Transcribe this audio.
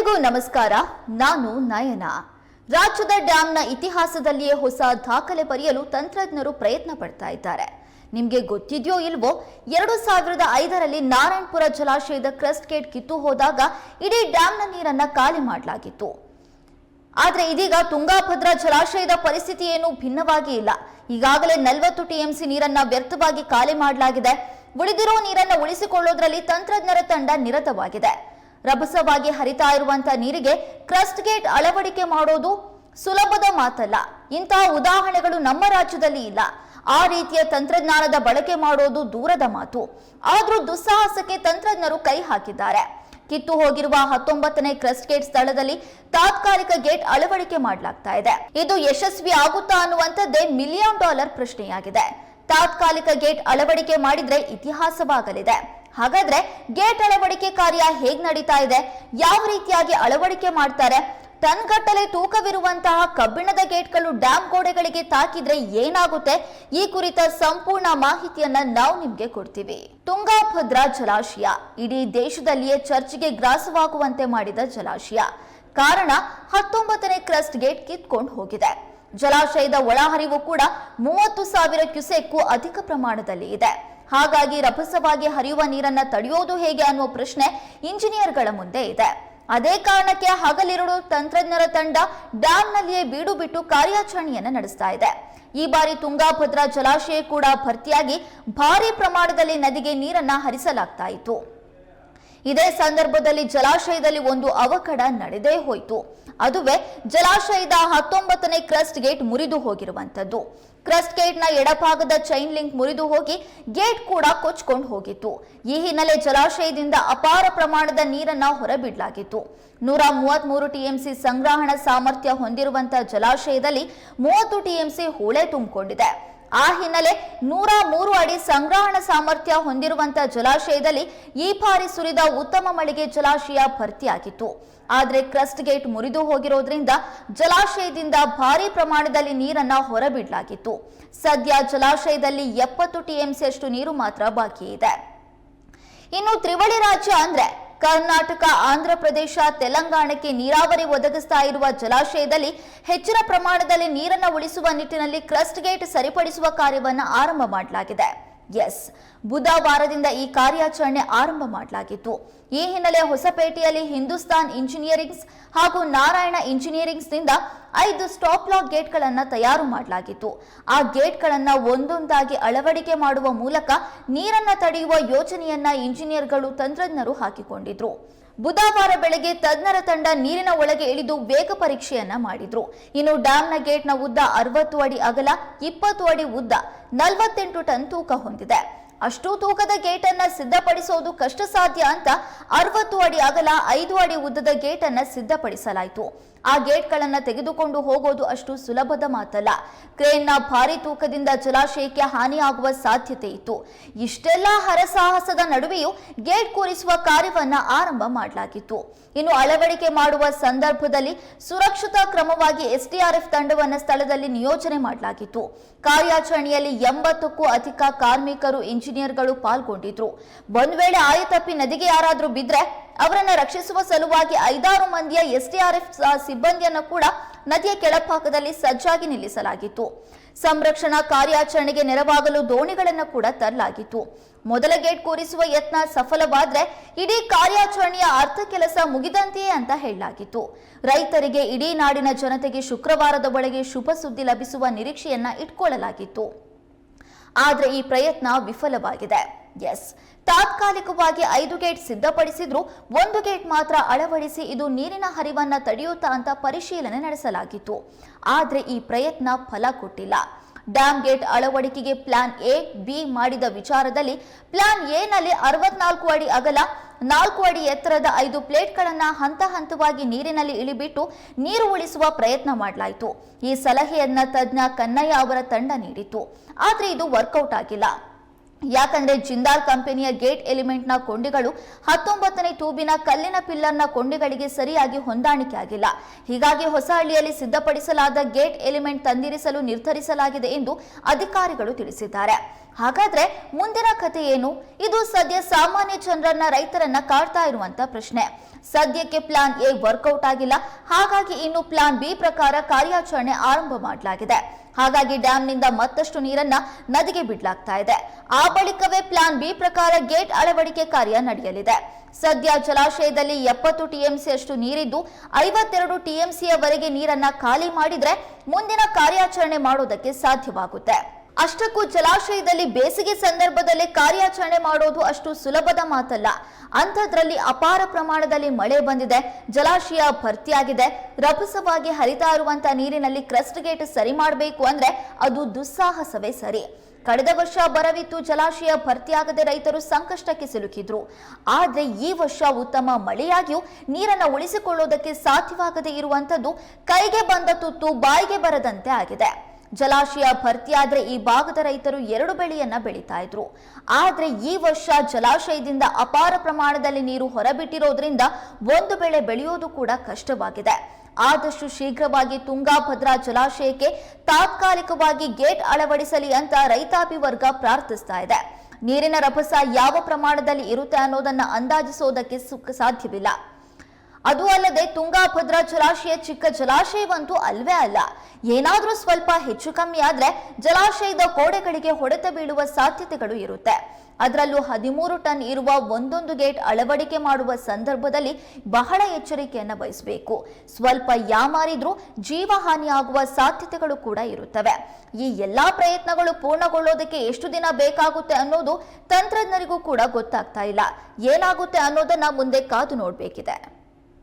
ಎಲ್ರಿಗೂ ನಮಸ್ಕಾರ. ನಾನು ನಯನ. ರಾಜ್ಯದ ಡ್ಯಾಂನ ಇತಿಹಾಸದಲ್ಲಿಯೇ ಹೊಸ ದಾಖಲೆ ಬರೆಯಲು ತಂತ್ರಜ್ಞರು ಪ್ರಯತ್ನ ಪಡ್ತಾ ಇದ್ದಾರೆ. ನಿಮಗೆ ಗೊತ್ತಿದೆಯೋ ಇಲ್ವೋ, 2005ರಲ್ಲಿ ನಾರಾಯಣಪುರ ಜಲಾಶಯದ ಕ್ರಸ್ಟ್ ಗೇಟ್ ಕಿತ್ತು ಹೋದಾಗ ಇಡೀ ಡ್ಯಾಂನ ನೀರನ್ನ ಖಾಲಿ ಮಾಡಲಾಗಿತ್ತು. ಆದ್ರೆ ಇದೀಗ ತುಂಗಾಭದ್ರಾ ಜಲಾಶಯದ ಪರಿಸ್ಥಿತಿ ಏನು ಭಿನ್ನವಾಗಿ ಇಲ್ಲ. ಈಗಾಗಲೇ 40 ಟಿಎಂಸಿ ನೀರನ್ನ ವ್ಯರ್ಥವಾಗಿ ಖಾಲಿ ಮಾಡಲಾಗಿದೆ. ಉಳಿದಿರೋ ನೀರನ್ನ ಉಳಿಸಿಕೊಳ್ಳೋದ್ರಲ್ಲಿ ತಂತ್ರಜ್ಞರ ತಂಡ ನಿರತವಾಗಿದೆ. ರಭಸವಾಗಿ ಹರಿತಾ ಇರುವಂತಹ ನೀರಿಗೆ ಕ್ರಸ್ಟ್ ಗೇಟ್ ಅಳವಡಿಕೆ ಮಾಡೋದು ಸುಲಭದ ಮಾತಲ್ಲ. ಇಂತಹ ಉದಾಹರಣೆಗಳು ನಮ್ಮ ರಾಜ್ಯದಲ್ಲಿ ಇಲ್ಲ. ಆ ರೀತಿಯ ತಂತ್ರಜ್ಞಾನದ ಬಳಕೆ ಮಾಡೋದು ದೂರದ ಮಾತು. ಆದ್ರೂ ದುಸ್ಸಾಹಸಕ್ಕೆ ತಂತ್ರಜ್ಞರು ಕೈ ಹಾಕಿದ್ದಾರೆ. ಕಿತ್ತು ಹೋಗಿರುವ 19ನೇ ಕ್ರಸ್ಟ್ ಗೇಟ್ ಸ್ಥಳದಲ್ಲಿ ತಾತ್ಕಾಲಿಕ ಗೇಟ್ ಅಳವಡಿಕೆ ಮಾಡಲಾಗ್ತಾ ಇದೆ. ಇದು ಯಶಸ್ವಿ ಆಗುತ್ತಾ ಅನ್ನುವಂಥದ್ದೇ $1 ಮಿಲಿಯನ್ ಪ್ರಶ್ನೆಯಾಗಿದೆ. ತಾತ್ಕಾಲಿಕ ಗೇಟ್ ಅಳವಡಿಕೆ ಮಾಡಿದ್ರೆ ಇತಿಹಾಸವಾಗಲಿದೆ. ಹಾಗಾದ್ರೆ ಗೇಟ್ ಅಳವಡಿಕೆ ಕಾರ್ಯ ಹೇಗ್ ನಡೀತಾ ಇದೆ, ಯಾವ ರೀತಿಯಾಗಿ ಅಳವಡಿಕೆ ಮಾಡ್ತಾರೆ, ಟನ್ಗಟ್ಟಲೆ ತೂಕವಿರುವಂತಹ ಕಬ್ಬಿಣದ ಗೇಟ್ಗಳು ಡ್ಯಾಮ್ ಗೋಡೆಗಳಿಗೆ ತಾಕಿದ್ರೆ ಏನಾಗುತ್ತೆ, ಈ ಕುರಿತ ಸಂಪೂರ್ಣ ಮಾಹಿತಿಯನ್ನ ನಾವು ನಿಮ್ಗೆ ಕೊಡ್ತೀವಿ. ತುಂಗಾಭದ್ರಾ ಜಲಾಶಯ ಇಡೀ ದೇಶದಲ್ಲಿಯೇ ಚರ್ಚೆಗೆ ಗ್ರಾಸವಾಗುವಂತೆ ಮಾಡಿದ ಜಲಾಶಯ. ಕಾರಣ 19ನೇ ಕ್ರಸ್ಟ್ ಗೇಟ್ ಕಿತ್ಕೊಂಡು ಹೋಗಿದೆ. ಜಲಾಶಯದ ಒಳಹರಿವು ಕೂಡ 30,000 ಕ್ಯೂಸೆಕ್ಗೂ ಅಧಿಕ ಪ್ರಮಾಣದಲ್ಲಿ ಇದೆ. ಹಾಗಾಗಿ ರಭಸವಾಗಿ ಹರಿಯುವ ನೀರನ್ನ ತಡೆಯೋದು ಹೇಗೆ ಅನ್ನುವ ಪ್ರಶ್ನೆ ಇಂಜಿನಿಯರ್ಗಳ ಮುಂದೆ ಇದೆ. ಅದೇ ಕಾರಣಕ್ಕೆ ಹಗಲಿರುಳು ತಂತ್ರಜ್ಞರ ತಂಡ ಡ್ಯಾಂನಲ್ಲಿಯೇ ಬೀಡು ಬಿಟ್ಟು ಕಾರ್ಯಾಚರಣೆಯನ್ನ ನಡೆಸ್ತಾ ಇದೆ. ಈ ಬಾರಿ ತುಂಗಾಭದ್ರಾ ಜಲಾಶಯ ಕೂಡ ಭರ್ತಿಯಾಗಿ ಭಾರಿ ಪ್ರಮಾಣದಲ್ಲಿ ನದಿಗೆ ನೀರನ್ನ ಹರಿಸಲಾಗ್ತಾ ಇತ್ತು. ಇದೇ ಸಂದರ್ಭದಲ್ಲಿ ಜಲಾಶಯದಲ್ಲಿ ಒಂದು ಅವಘಡ ನಡೆದೇ ಹೋಯಿತು. ಅದುವೇ ಜಲಾಶಯದ 19ನೇ ಕ್ರಸ್ಟ್ ಗೇಟ್ ಮುರಿದು ಹೋಗಿರುವಂತದ್ದು. ಕ್ರಸ್ಟ್ ಗೇಟ್ನ ಎಡಭಾಗದ ಚೈನ್ ಲಿಂಕ್ ಮುರಿದು ಹೋಗಿ ಗೇಟ್ ಕೂಡ ಕೊಚ್ಕೊಂಡು ಹೋಗಿತ್ತು. ಈ ಹಿನ್ನೆಲೆ ಜಲಾಶಯದಿಂದ ಅಪಾರ ಪ್ರಮಾಣದ ನೀರನ್ನ ಹೊರಬಿಡಲಾಗಿತ್ತು. 133 ಟಿಎಂಸಿ ಸಂಗ್ರಹಣಾ ಸಾಮರ್ಥ್ಯ ಹೊಂದಿರುವಂತಹ ಜಲಾಶಯದಲ್ಲಿ 30 ಟಿಎಂಸಿ ಹೂಳೆ ತುಂಬಿಕೊಂಡಿದೆ. ಆ ಹಿನ್ನೆಲೆ 103 ಅಡಿ ಸಂಗ್ರಹಣಾ ಸಾಮರ್ಥ್ಯ ಹೊಂದಿರುವಂತಹ ಜಲಾಶಯದಲ್ಲಿ ಈ ಬಾರಿ ಸುರಿದ ಉತ್ತಮ ಮಳೆಗೆ ಜಲಾಶಯ ಭರ್ತಿಯಾಗಿತ್ತು. ಆದ್ರೆ ಕ್ರಸ್ಟ್ ಗೇಟ್ ಮುರಿದು ಹೋಗಿರೋದ್ರಿಂದ ಜಲಾಶಯದಿಂದ ಭಾರಿ ಪ್ರಮಾಣದಲ್ಲಿ ನೀರನ್ನ ಹೊರಬಿಡಲಾಗಿತ್ತು. ಸದ್ಯ ಜಲಾಶಯದಲ್ಲಿ 70 ಟಿಎಂಸಿ ಅಷ್ಟು ನೀರು ಮಾತ್ರ ಬಾಕಿ ಇದೆ. ಇನ್ನು ತ್ರಿವಳಿ ರಾಜ್ಯ ಅಂದ್ರೆ ಕರ್ನಾಟಕ, ಆಂಧ್ರ ಪ್ರದೇಶ, ತೆಲಂಗಾಣಕ್ಕೆ ನೀರಾವರಿ ಒದಗಿಸ್ತಾ ಇರುವ ಜಲಾಶಯದಲ್ಲಿ ಹೆಚ್ಚಿನ ಪ್ರಮಾಣದಲ್ಲಿ ನೀರನ್ನು ಉಳಿಸುವ ನಿಟ್ಟಿನಲ್ಲಿ ಕ್ರಸ್ಟ್ ಗೇಟ್ ಸರಿಪಡಿಸುವ ಕಾರ್ಯವನ್ನು ಆರಂಭ ಮಾಡಲಾಗಿದೆ. ಬುಧವಾರದಿಂದ ಈ ಕಾರ್ಯಾಚರಣೆ ಆರಂಭ ಮಾಡಲಾಗಿತ್ತು. ಈ ಹಿನ್ನೆಲೆ ಹೊಸಪೇಟೆಯಲ್ಲಿ ಹಿಂದೂಸ್ತಾನ್ ಇಂಜಿನಿಯರಿಂಗ್ಸ್ ಹಾಗೂ ನಾರಾಯಣ ಇಂಜಿನಿಯರಿಂಗ್ಸ್ ನಿಂದ 5 ಸ್ಟಾಪ್ ಲಾಕ್ ಗೇಟ್ಗಳನ್ನು ತಯಾರು ಮಾಡಲಾಗಿತ್ತು. ಆ ಗೇಟ್ಗಳನ್ನು ಒಂದೊಂದಾಗಿ ಅಳವಡಿಕೆ ಮಾಡುವ ಮೂಲಕ ನೀರನ್ನ ತಡೆಯುವ ಯೋಜನೆಯನ್ನ ಇಂಜಿನಿಯರ್ಗಳು, ತಂತ್ರಜ್ಞರು ಹಾಕಿಕೊಂಡಿದ್ರು. ಬುಧವಾರ ಬೆಳಗ್ಗೆ ತಜ್ಞರ ತಂಡ ನೀರಿನ ಒಳಗೆ ಇಳಿದು ವೇಗ ಪರೀಕ್ಷೆಯನ್ನ ಮಾಡಿದ್ರು. ಇನ್ನು ಡ್ಯಾಂನ ಗೇಟ್ನ ಉದ್ದ 60 ಅಡಿ ಅಗಲ, 20 ಅಡಿ ಉದ್ದ, 48 ಟನ್ ತೂಕ ಹೊಂದಿದೆ. ಅಷ್ಟು ತೂಕದ ಗೇಟ್ ಅನ್ನ ಸಿದ್ಧಪಡಿಸೋದು ಕಷ್ಟ ಸಾಧ್ಯ ಅಂತ 60 ಅಡಿ ಅಗಲ, 5 ಅಡಿ ಉದ್ದದ ಗೇಟ್ ಅನ್ನ ಸಿದ್ಧಪಡಿಸಲಾಯಿತು. ಆ ಗೇಟ್ಗಳನ್ನ ತೆಗೆದುಕೊಂಡು ಹೋಗೋದು ಅಷ್ಟು ಸುಲಭದ ಮಾತಲ್ಲ. ಕ್ರೇನ್ನ ಭಾರಿ ತೂಕದಿಂದ ಜಲಾಶಯಕ್ಕೆ ಹಾನಿಯಾಗುವ ಸಾಧ್ಯತೆ ಇತ್ತು. ಇಷ್ಟೆಲ್ಲ ಹರಸಾಹಸದ ನಡುವೆಯೂ ಗೇಟ್ ಕೂರಿಸುವ ಕಾರ್ಯವನ್ನ ಆರಂಭ ಮಾಡಲಾಗಿತ್ತು. ಇನ್ನು ಅಳವಡಿಕೆ ಮಾಡುವ ಸಂದರ್ಭದಲ್ಲಿ ಸುರಕ್ಷತಾ ಕ್ರಮವಾಗಿ ಎಸ್ಡಿಆರ್ಎಫ್ ತಂಡವನ್ನ ಸ್ಥಳದಲ್ಲಿ ನಿಯೋಜನೆ ಮಾಡಲಾಗಿತ್ತು. ಕಾರ್ಯಾಚರಣೆಯಲ್ಲಿ 80ಕ್ಕೂ ಅಧಿಕ ಕಾರ್ಮಿಕರು, ಇಂಜಿನಿಯರ್ಗಳು ಪಾಲ್ಗೊಂಡಿದ್ರು. ಒಂದ್ ವೇಳೆ ಆಯತಪ್ಪಿ ನದಿಗೆ ಯಾರಾದ್ರೂ ಬಿದ್ರೆ ಅವರನ್ನ ರಕ್ಷಿಸುವ ಸಲುವಾಗಿ 5-6 ಮಂದಿಯ ಎಸ್ಡಿಆರ್ಎಫ್ ಸಿಬ್ಬಂದಿಯನ್ನು ಕೂಡ ನದಿಯ ಕೆಳಭಾಗದಲ್ಲಿ ಸಜ್ಜಾಗಿ ನಿಲ್ಲಿಸಲಾಗಿತ್ತು. ಸಂರಕ್ಷಣಾ ಕಾರ್ಯಾಚರಣೆಗೆ ನೆರವಾಗಲು ದೋಣಿಗಳನ್ನು ಕೂಡ ತರಲಾಗಿತ್ತು. ಮೊದಲ ಗೇಟ್ ಕೂರಿಸುವ ಯತ್ನ ಸಫಲವಾದ್ರೆ ಇಡೀ ಕಾರ್ಯಾಚರಣೆಯ ಅರ್ಧ ಕೆಲಸ ಮುಗಿದಂತೆಯೇ ಅಂತ ಹೇಳಲಾಗಿತ್ತು. ರೈತರಿಗೆ, ಇಡೀ ನಾಡಿನ ಜನತೆಗೆ ಶುಕ್ರವಾರದ ಒಳಗೆ ಶುಭ ಸುದ್ದಿ ಲಭಿಸುವ ನಿರೀಕ್ಷೆಯನ್ನ ಇಟ್ಕೊಳ್ಳಲಾಗಿತ್ತು. ಆದ್ರೆ ಈ ಪ್ರಯತ್ನ ವಿಫಲವಾಗಿದೆ. ತಾತ್ಕಾಲಿಕವಾಗಿ 5 ಗೇಟ್ ಸಿದ್ಧಪಡಿಸಿದ್ರು, 1 ಗೇಟ್ ಮಾತ್ರ ಅಳವಡಿಸಿ ಇದು ನೀರಿನ ಹರಿವನ್ನ ತಡೆಯುತ್ತಾ ಅಂತ ಪರಿಶೀಲನೆ ನಡೆಸಲಾಗಿತ್ತು. ಆದ್ರೆ ಈ ಪ್ರಯತ್ನ ಫಲ ಕೊಟ್ಟಿಲ್ಲ. ಡ್ಯಾಮ್ ಗೇಟ್ ಅಳವಡಿಕೆಗೆ ಪ್ಲಾನ್ ಎ, ಬಿ ಮಾಡಿದ ವಿಚಾರದಲ್ಲಿ ಪ್ಲಾನ್ ಎ ನಲ್ಲಿ 64 ಅಡಿ ಅಗಲ, 4 ಅಡಿ ಎತ್ತರದ 5 ಪ್ಲೇಟ್ಗಳನ್ನ ಹಂತ ಹಂತವಾಗಿ ನೀರಿನಲ್ಲಿ ಇಳಿಬಿಟ್ಟು ನೀರು ಉಳಿಸುವ ಪ್ರಯತ್ನ ಮಾಡಲಾಯಿತು. ಈ ಸಲಹೆಯನ್ನ ತಜ್ಞ ಕನ್ನಯ್ಯ ಅವರ ತಂಡ ನೀಡಿತ್ತು. ಆದ್ರೆ ಇದು ವರ್ಕೌಟ್ ಆಗಿಲ್ಲ. ಯಾಕಂದ್ರೆ ಜಿಂದಾಲ್ ಕಂಪನಿಯ ಗೇಟ್ ಎಲಿಮೆಂಟ್ನ ಕೊಂಡಿಗಳು 19ನೇ ತೂಬಿನ ಕಲ್ಲಿನ ಪಿಲ್ಲರ್ನ ಕೊಂಡಿಗಳಿಗೆ ಸರಿಯಾಗಿ ಹೊಂದಾಣಿಕೆ ಆಗಿಲ್ಲ. ಹೀಗಾಗಿ ಹೊಸಹಳ್ಳಿಯಲ್ಲಿ ಸಿದ್ಧಪಡಿಸಲಾದ ಗೇಟ್ ಎಲಿಮೆಂಟ್ ತಂದಿರಿಸಲು ನಿರ್ಧರಿಸಲಾಗಿದೆ ಎಂದು ಅಧಿಕಾರಿಗಳು ತಿಳಿಸಿದ್ದಾರೆ. ಹಾಗಾದ್ರೆ ಮುಂದಿನ ಕಥೆ ಏನು? ಇದು ಸದ್ಯ ಸಾಮಾನ್ಯ ಜನರನ್ನ, ರೈತರನ್ನ ಕಾಡ್ತಾ ಇರುವಂತ ಪ್ರಶ್ನೆ. ಸದ್ಯಕ್ಕೆ ಪ್ಲಾನ್ ಎ ವರ್ಕೌಟ್ ಆಗಿಲ್ಲ. ಹಾಗಾಗಿ ಇನ್ನು ಪ್ಲಾನ್ ಬಿ ಪ್ರಕಾರ ಕಾರ್ಯಾಚರಣೆ ಆರಂಭ ಮಾಡಲಾಗಿದೆ. ಹಾಗಾಗಿ ಡ್ಯಾಂನಿಂದ ಮತ್ತಷ್ಟು ನೀರನ್ನ ನದಿಗೆ ಬಿಡಲಾಗ್ತಾ ಇದೆ. ಆ ಬಳಿಕವೇ ಪ್ಲಾನ್ ಬಿ ಪ್ರಕಾರ ಗೇಟ್ ಅಳವಡಿಕೆ ಕಾರ್ಯ ನಡೆಯಲಿದೆ. ಸದ್ಯ ಜಲಾಶಯದಲ್ಲಿ 70 ಟಿಎಂಸಿ ಅಷ್ಟು ನೀರಿದ್ದು 52 ಟಿಎಂಸಿಯವರೆಗೆ ನೀರನ್ನ ಖಾಲಿ ಮಾಡಿದ್ರೆ ಮುಂದಿನ ಕಾರ್ಯಾಚರಣೆ ಮಾಡೋದಕ್ಕೆ ಸಾಧ್ಯವಾಗುತ್ತೆ. ಅಷ್ಟಕ್ಕೂ ಜಲಾಶಯದಲ್ಲಿ ಬೇಸಿಗೆ ಸಂದರ್ಭದಲ್ಲಿ ಕಾರ್ಯಾಚರಣೆ ಮಾಡೋದು ಅಷ್ಟು ಸುಲಭದ ಮಾತಲ್ಲ. ಅಂಥದ್ರಲ್ಲಿ ಅಪಾರ ಪ್ರಮಾಣದಲ್ಲಿ ಮಳೆ ಬಂದಿದೆ, ಜಲಾಶಯ ಭರ್ತಿಯಾಗಿದೆ. ರಭಸವಾಗಿ ಹರಿತಾ ಇರುವಂತ ನೀರಿನಲ್ಲಿ ಕ್ರಸ್ಟ್ ಗೇಟ್ ಸರಿ ಮಾಡಬೇಕು ಅಂದ್ರೆ ಅದು ದುಸ್ಸಾಹಸವೇ ಸರಿ. ಕಳೆದ ವರ್ಷ ಬರವಿತ್ತು, ಜಲಾಶಯ ಭರ್ತಿಯಾಗದೆ ರೈತರು ಸಂಕಷ್ಟಕ್ಕೆ ಸಿಲುಕಿದ್ರು. ಆದ್ರೆ ಈ ವರ್ಷ ಉತ್ತಮ ಮಳೆಯಾಗಿಯೂ ನೀರನ್ನು ಉಳಿಸಿಕೊಳ್ಳೋದಕ್ಕೆ ಸಾಧ್ಯವಾಗದೇ ಇರುವಂತದ್ದು ಕೈಗೆ ಬಂದ ತುತ್ತು ಬಾಯಿಗೆ ಬರದಂತೆ ಆಗಿದೆ. ಜಲಾಶಯ ಭರ್ತಿಯಾದ್ರೆ ಈ ಭಾಗದ ರೈತರು 2 ಬೆಳೆಯನ್ನ ಬೆಳೀತಾ ಇದ್ರು. ಆದ್ರೆ ಈ ವರ್ಷ ಜಲಾಶಯದಿಂದ ಅಪಾರ ಪ್ರಮಾಣದಲ್ಲಿ ನೀರು ಹೊರಬಿಟ್ಟಿರೋದ್ರಿಂದ 1 ಬೆಳೆ ಬೆಳೆಯೋದು ಕೂಡ ಕಷ್ಟವಾಗಿದೆ. ಆದಷ್ಟು ಶೀಘ್ರವಾಗಿ ತುಂಗಾಭದ್ರಾ ಜಲಾಶಯಕ್ಕೆ ತಾತ್ಕಾಲಿಕವಾಗಿ ಗೇಟ್ ಅಳವಡಿಸಲಿ ಅಂತ ರೈತಾಪಿ ವರ್ಗ ಪ್ರಾರ್ಥಿಸ್ತಾ ಇದೆ. ನೀರಿನ ರಭಸ ಯಾವ ಪ್ರಮಾಣದಲ್ಲಿ ಇರುತ್ತೆ ಅನ್ನೋದನ್ನ ಅಂದಾಜಿಸೋದಕ್ಕೆ ಸಾಧ್ಯವಿಲ್ಲ. ಅದು ಅಲ್ಲದೆ ತುಂಗಾಭದ್ರಾ ಜಲಾಶಯ ಚಿಕ್ಕ ಜಲಾಶಯವಂತೂ ಅಲ್ವೇ ಅಲ್ಲ. ಏನಾದ್ರೂ ಸ್ವಲ್ಪ ಹೆಚ್ಚು ಕಮ್ಮಿ ಆದ್ರೆ ಜಲಾಶಯದ ಗೋಡೆಗಳಿಗೆ ಹೊಡೆತ ಬೀಳುವ ಸಾಧ್ಯತೆಗಳು ಇರುತ್ತೆ. ಅದರಲ್ಲೂ 13 ಟನ್ ಇರುವ ಒಂದೊಂದು ಗೇಟ್ ಅಳವಡಿಕೆ ಮಾಡುವ ಸಂದರ್ಭದಲ್ಲಿ ಬಹಳ ಎಚ್ಚರಿಕೆಯನ್ನು ವಹಿಸಬೇಕು. ಸ್ವಲ್ಪ ಯಾಮಾರಿದ್ರೂ ಜೀವಹಾನಿ ಆಗುವ ಸಾಧ್ಯತೆಗಳು ಕೂಡ ಇರುತ್ತವೆ. ಈ ಎಲ್ಲಾ ಪ್ರಯತ್ನಗಳು ಪೂರ್ಣಗೊಳ್ಳೋದಕ್ಕೆ ಎಷ್ಟು ದಿನ ಬೇಕಾಗುತ್ತೆ ಅನ್ನೋದು ತಂತ್ರಜ್ಞರಿಗೂ ಕೂಡ ಗೊತ್ತಾಗ್ತಾ ಇಲ್ಲ. ಏನಾಗುತ್ತೆ ಅನ್ನೋದನ್ನ ಮುಂದೆ ಕಾದು ನೋಡ್ಬೇಕಿದೆ.